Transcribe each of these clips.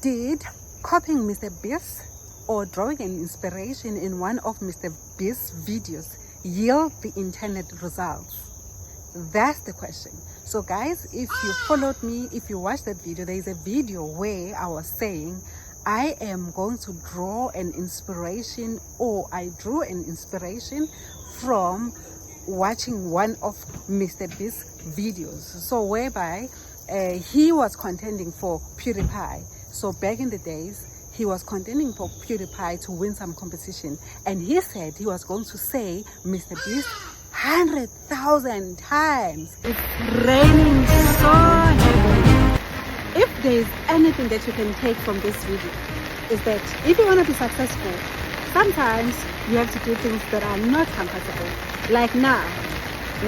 Did copying Mr. Beast or drawing an inspiration in one of Mr. Beast's videos yield the intended results? That's the question. So guys, if you followed me, if you watched that video, there is a video where I was saying I am going to draw an inspiration, or I drew an inspiration from watching one of Mr. Beast's videos. So whereby he was contending for PewDiePie. So back in the days, he was contending for PewDiePie to win some competition, and he said he was going to say Mr. Beast 100,000 times. It's raining so heavily. If there is anything that you can take from this video, is that if you want to be successful, sometimes you have to do things that are not comfortable. Like now,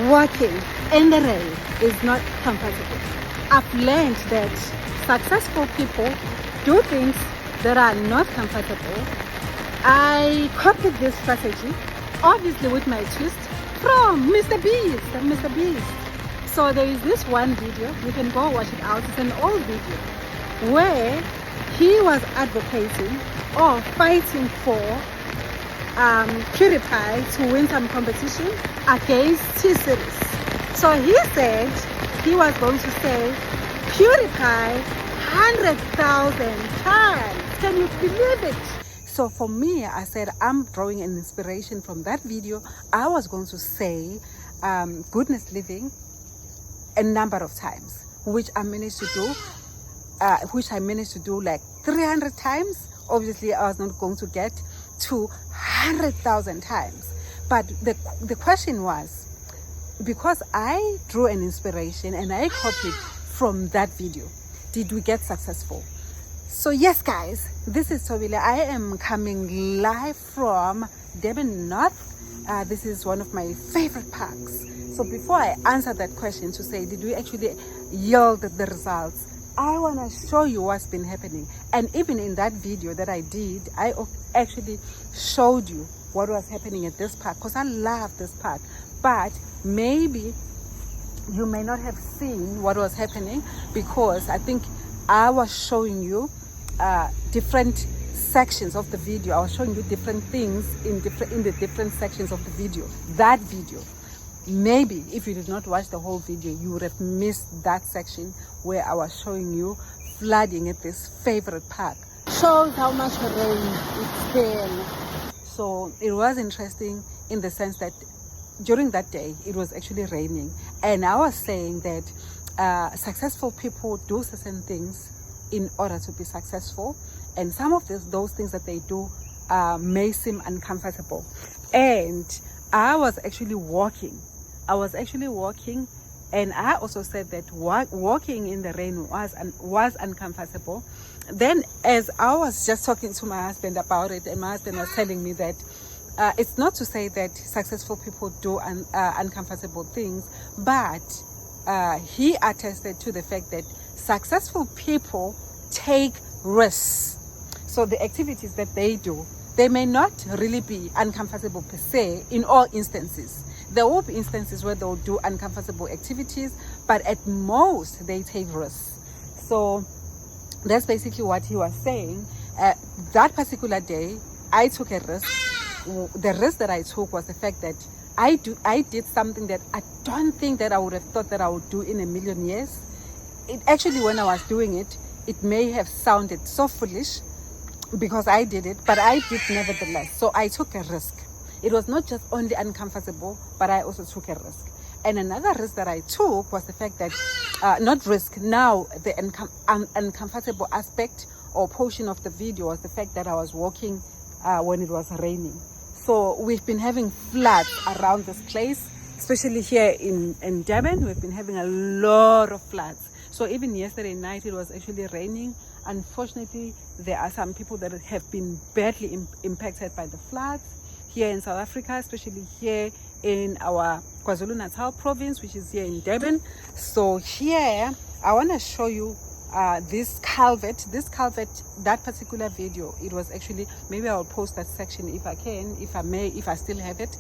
walking in the rain is not comfortable. I've learned that successful people do things that are not comfortable. I copied this strategy, obviously with my twist, from Mr. Beast. So there is this one video, you can go watch it out. It's an old video where he was advocating or fighting for PewDiePie to win some competition against T-Series. So he said he was going to say PewDiePie 100,000 times. Can you believe it? So for me, I said I'm drawing an inspiration from that video. I was going to say goodness living a number of times, which I managed to do like 300 times. Obviously, I was not going to get to 100,000 times. But the question was, because I drew an inspiration and I copied from that video, did we get successful? So yes guys, this is Tobile. I am coming live from Durban North. This is one of my favorite parks. So before I answer that question to say, did we actually yield the results, I want to show you what's been happening. And even in that video that I did, I actually showed you what was happening at this park, because I love this park. But maybe you may not have seen what was happening, because I think I was showing you different sections of the video. I was showing you different things in the different sections of the video. That video, maybe if you did not watch the whole video, you would have missed that section where I was showing you flooding at this favorite park. Shows how much rain it's been. So it was interesting in the sense that during that day it was actually raining, and I was saying that successful people do certain things in order to be successful, and some of those things that they do may seem uncomfortable. And I was actually walking, and I also said that walking in the rain was uncomfortable. Then as I was just talking to my husband about it, and my husband was telling me that it's not to say that successful people do uncomfortable things, but he attested to the fact that successful people take risks. So the activities that they do, they may not really be uncomfortable per se in all instances. There will be instances where they'll do uncomfortable activities, but at most they take risks. So that's basically what he was saying. That particular day, I took a risk. The risk that I took was the fact that I did something that I don't think that I would have thought that I would do in a million years. It actually, when I was doing it, it may have sounded so foolish because I did it, but I did nevertheless. So I took a risk. It was not just only uncomfortable, but I also took a risk. And another risk that I took was the fact that, now the uncomfortable aspect or portion of the video was the fact that I was walking when it was raining. So we've been having floods around this place, especially here in Durban. We've been having a lot of floods. So even yesterday night, it was actually raining. Unfortunately, there are some people that have been badly impacted by the floods here in South Africa, especially here in our KwaZulu-Natal province, which is here in Durban. So here, I want to show you this culvert, that particular video. It was actually, maybe I will post that section if I can, if I may, if I still have it,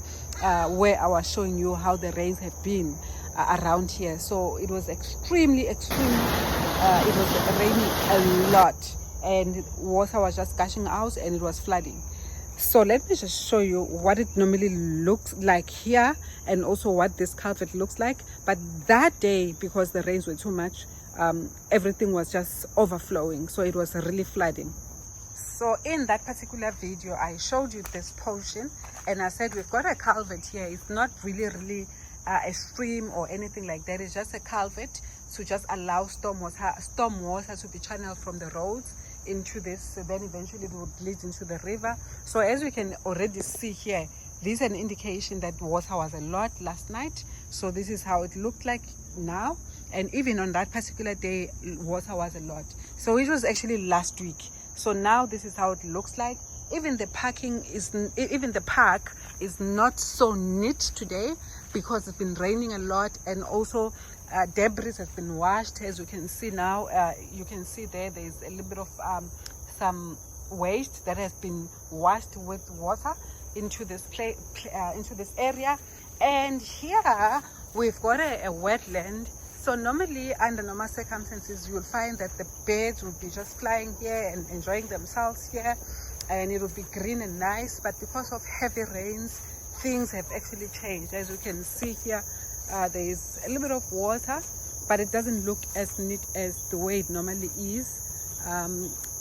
where I was showing you how the rains have been around here. So it was extremely, it was raining a lot. and water was just gushing out and it was flooding. So let me just show you what it normally looks like here, and also what this culvert looks like. But that day, because the rains were too much, everything was just overflowing, so it was really flooding. So in that particular video, I showed you this portion, and I said we've got a culvert here. It's not really a stream or anything like that. It's just a culvert to just allow storm water to be channeled from the roads into this, so then eventually it would lead into the river. So as we can already see here, this is an indication that water was a lot last night. So this is how it looked like now, and even on that particular day, water was a lot. So it was actually last week. So now this is how it looks like. Even the park is not so neat today because it's been raining a lot, and also debris has been washed. As you can see now, you can see there's a little bit of some waste that has been washed with water into this into this area. And here we've got a wetland. So normally, under normal circumstances, you'll find that the birds will be just flying here and enjoying themselves here, and it will be green and nice. But because of heavy rains, things have actually changed. As you can see here, there is a little bit of water, but it doesn't look as neat as the way it normally is.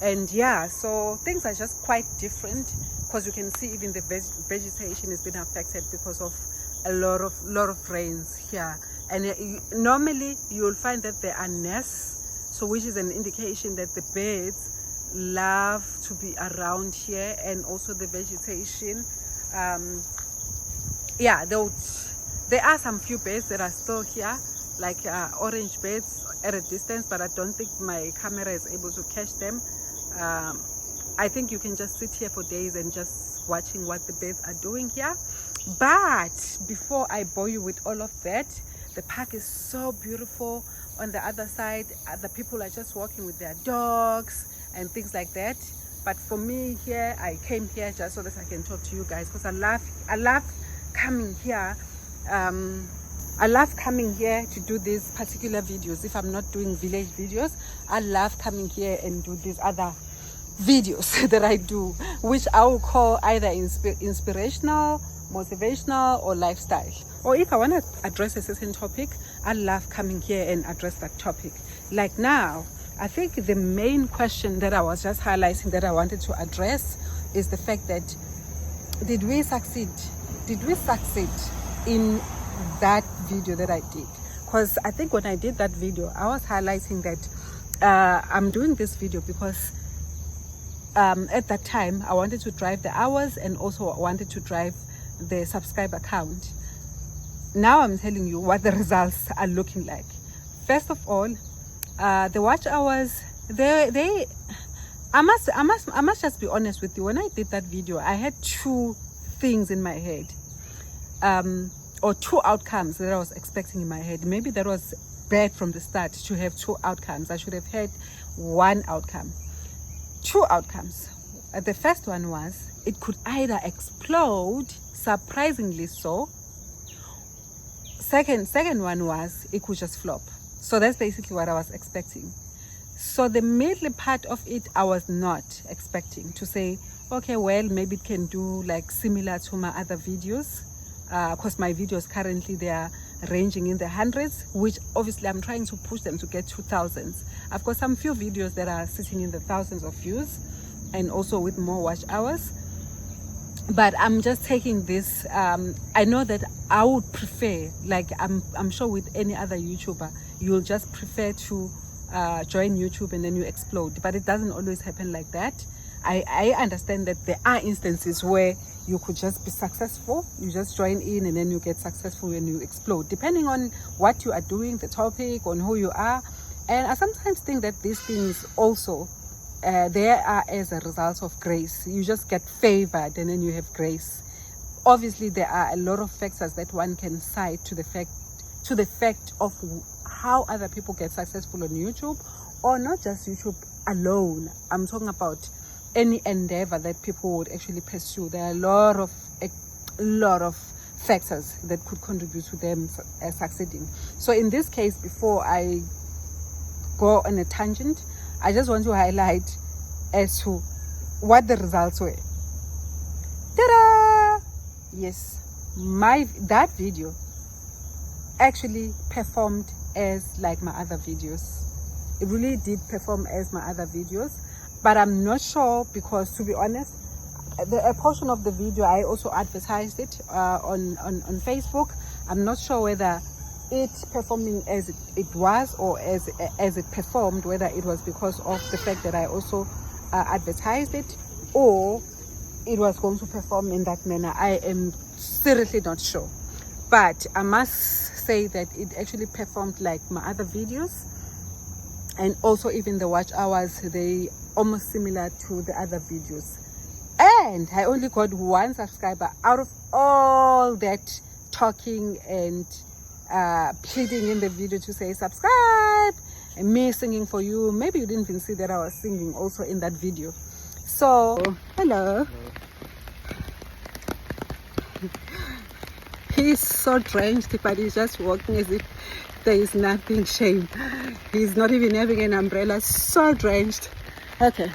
And yeah, so things are just quite different, because you can see even the vegetation has been affected because of a lot of rains here. And normally you'll find that there are nests, so which is an indication that the birds love to be around here, and also the vegetation. Yeah, there are some few birds that are still here, like orange birds at a distance, but I don't think my camera is able to catch them. I think you can just sit here for days and just watching what the birds are doing here. But before I bore you with all of that, the park is so beautiful. On the other side, the people are just walking with their dogs and things like that. But for me here, I came here just so that I can talk to you guys, because I love coming here. I love coming here to do these particular videos. If I'm not doing village videos, I love coming here and do these other videos that I do, which I will call either inspirational, motivational, or lifestyle. Or if I want to address a certain topic, I love coming here and address that topic. Like now, I think the main question that I was just highlighting that I wanted to address is the fact that did we succeed in that video that I did? Because I think when I did that video, I was highlighting that I'm doing this video because at that time I wanted to drive the hours, and also wanted to drive the subscriber count. Now I'm telling you what the results are looking like. First of all, the watch hours, I must just be honest with you. When I did that video, I had two things in my head, or two outcomes that I was expecting in my head. Maybe that was bad from the start to have two outcomes. I should have had one outcome. Two outcomes. The first one was it could either explode, surprisingly so. Second one was it could just flop. So that's basically what I was expecting. So the middle part of it, I was not expecting to say, okay, well, maybe it can do like similar to my other videos. Because my videos currently, they are ranging in the hundreds, which obviously I'm trying to push them to get 2,000s. I've got some few videos that are sitting in the thousands of views, and also with more watch hours. But I'm just taking this. I know that I would prefer, like I'm sure with any other YouTuber, you'll just prefer to join YouTube and then you explode. But it doesn't always happen like that. I understand that there are instances where you could just be successful. You just join in and then you get successful when you explode, depending on what you are doing, the topic, on who you are. And I sometimes think that these things also, they are as a result of grace. You just get favored and then you have grace. Obviously, there are a lot of factors that one can cite to the fact of how other people get successful on YouTube, or not just YouTube alone. I'm talking about any endeavor that people would actually pursue. There are a lot of factors that could contribute to them succeeding. So in this case, before I go on a tangent, I just want to highlight as to what the results were. Ta-da! Yes, that video actually performed as like my other videos. It really did perform as my other videos, but I'm not sure, because to be honest, a portion of the video I also advertised it on Facebook. I'm not sure whether it performing as it was, or as it performed, whether it was because of the fact that I also advertised it, or it was going to perform in that manner. I am seriously not sure, but I must say that it actually performed like my other videos, and also even the watch hours, they almost similar to the other videos. And I only got 1 subscriber out of all that talking and pleading in the video to say subscribe, and me singing for you. Maybe you didn't even see that I was singing also in that video. So hello. He's so drenched, but he's just walking as if there is nothing. Shame, he's not even having an umbrella, so drenched. Okay.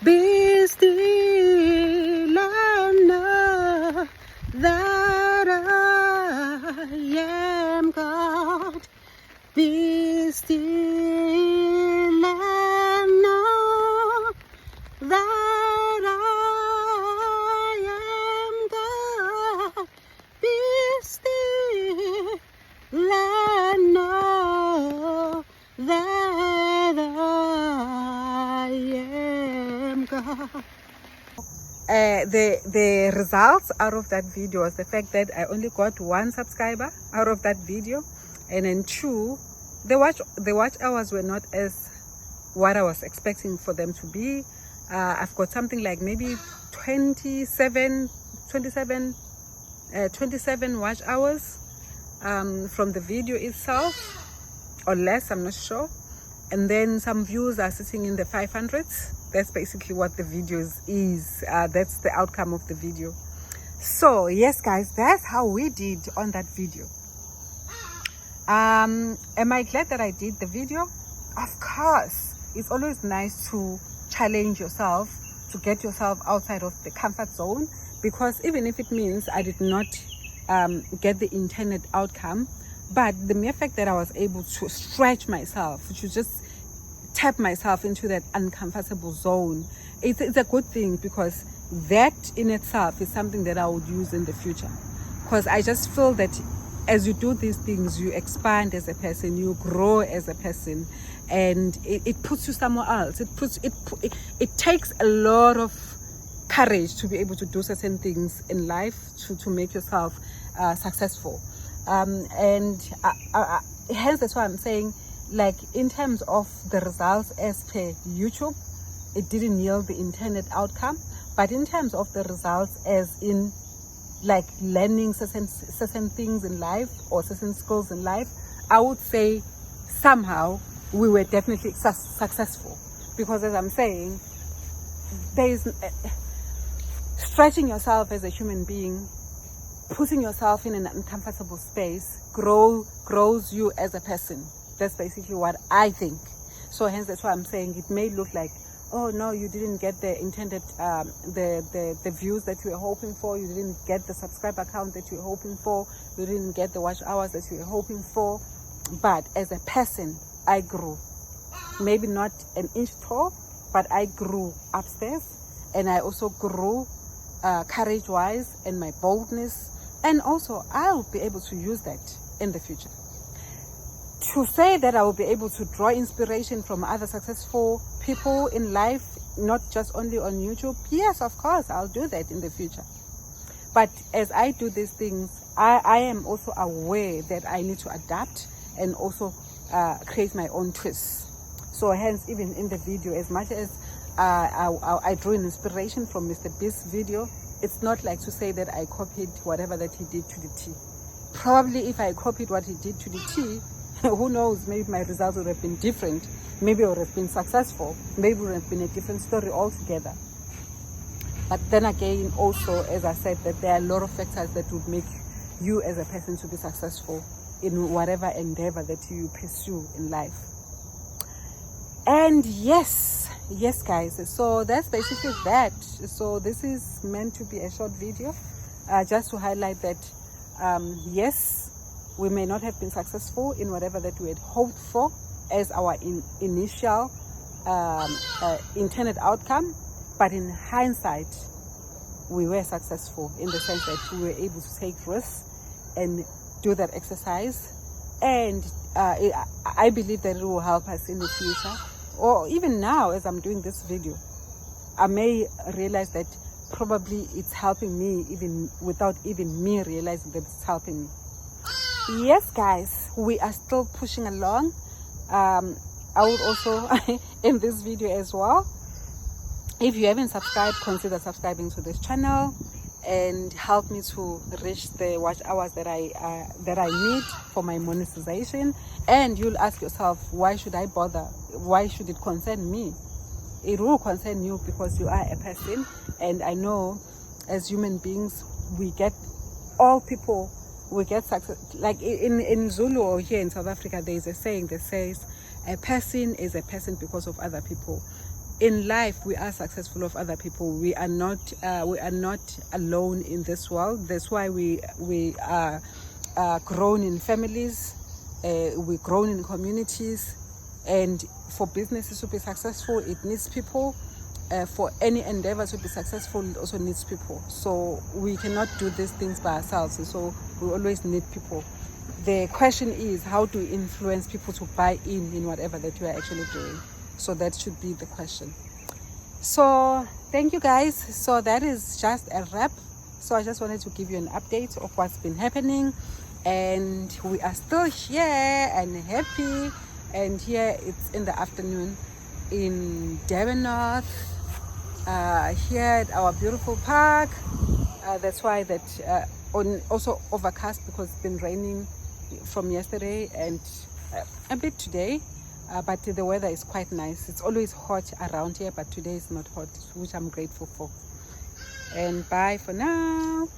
Be still and know that I am God. Be still and know that I am God. Be still and know that I am God. The results out of that video was the fact that I only got 1 subscriber out of that video, and then 2, the watch hours were not as what I was expecting for them to be. I've got something like maybe 27 watch hours from the video itself, or less, I'm not sure. And then some views are sitting in the 500s. That's basically what the video is. That's the outcome of the video. So yes guys, that's how we did on that video. Am I glad that I did the video? Of course. It's always nice to challenge yourself, to get yourself outside of the comfort zone, because even if it means I did not get the intended outcome, but the mere fact that I was able to stretch myself, to just tap myself into that uncomfortable zone, it's a good thing, because that in itself is something that I would use in the future. Because I just feel that as you do these things, you expand as a person, you grow as a person, and it puts you somewhere else. It takes a lot of courage to be able to do certain things in life to make yourself successful. And hence that's why I'm saying, like, in terms of the results as per YouTube, it didn't yield the intended outcome. But in terms of the results as in like learning certain things in life, or certain skills in life, I would say somehow we were definitely successful. Because as I'm saying, there is stretching yourself as a human being, putting yourself in an uncomfortable space grows you as a person. That's basically what I think. So hence that's why I'm saying it may look like, oh no, you didn't get the intended the views that you were hoping for, you didn't get the subscriber count that you were hoping for, you didn't get the watch hours that you were hoping for. But as a person, I grew. Maybe not an inch tall, but I grew upstairs, and I also grew courage wise, and my boldness, and also I'll be able to use that in the future. To say that I will be able to draw inspiration from other successful people in life, not just only on YouTube, yes, of course, I'll do that in the future. But as I do these things, I am also aware that I need to adapt and also create my own twists. So hence, even in the video, as much as I drew an inspiration from Mr. Beast's video, it's not like to say that I copied whatever that he did to the T. Probably if I copied what he did to the T, who knows, maybe my results would have been different. Maybe I would have been successful. Maybe it would have been a different story altogether. But then again, also, as I said, that there are a lot of factors that would make you as a person to be successful in whatever endeavor that you pursue in life. And yes, yes guys, so that's basically that. So this is meant to be a short video, just to highlight that yes, we may not have been successful in whatever that we had hoped for as our initial intended outcome, but in hindsight we were successful in the sense that we were able to take risks and do that exercise. And I believe that it will help us in the future, or even now as I'm doing this video, I may realize that probably it's helping me even without even me realizing that it's helping me. Yes guys, we are still pushing along. I would also in this video as well, if you haven't subscribed, consider subscribing to this channel and help me to reach the watch hours that I need for my monetization. And you'll ask yourself, why should I bother? Why should it concern me? It will concern you because you are a person, and I know as human beings we get success. Like in Zulu or here in South Africa, there is a saying that says a person is a person because of other people. In life we are successful of other people. We are not alone in this world. That's why we are grown in families, we grown in communities, and for businesses to be successful it needs people. For any endeavor to be successful it also needs people. So we cannot do these things by ourselves, and so we always need people. The question is how to influence people to buy in whatever that you are actually doing. So that should be the question. So thank you guys. So that is just a wrap. So I just wanted to give you an update of what's been happening, and we are still here and happy. And here it's in the afternoon in Durban North, here at our beautiful park. That's why that also overcast because it's been raining from yesterday and a bit today. But the weather is quite nice. It's always hot around here, but today is not hot, which I'm grateful for. And bye for now.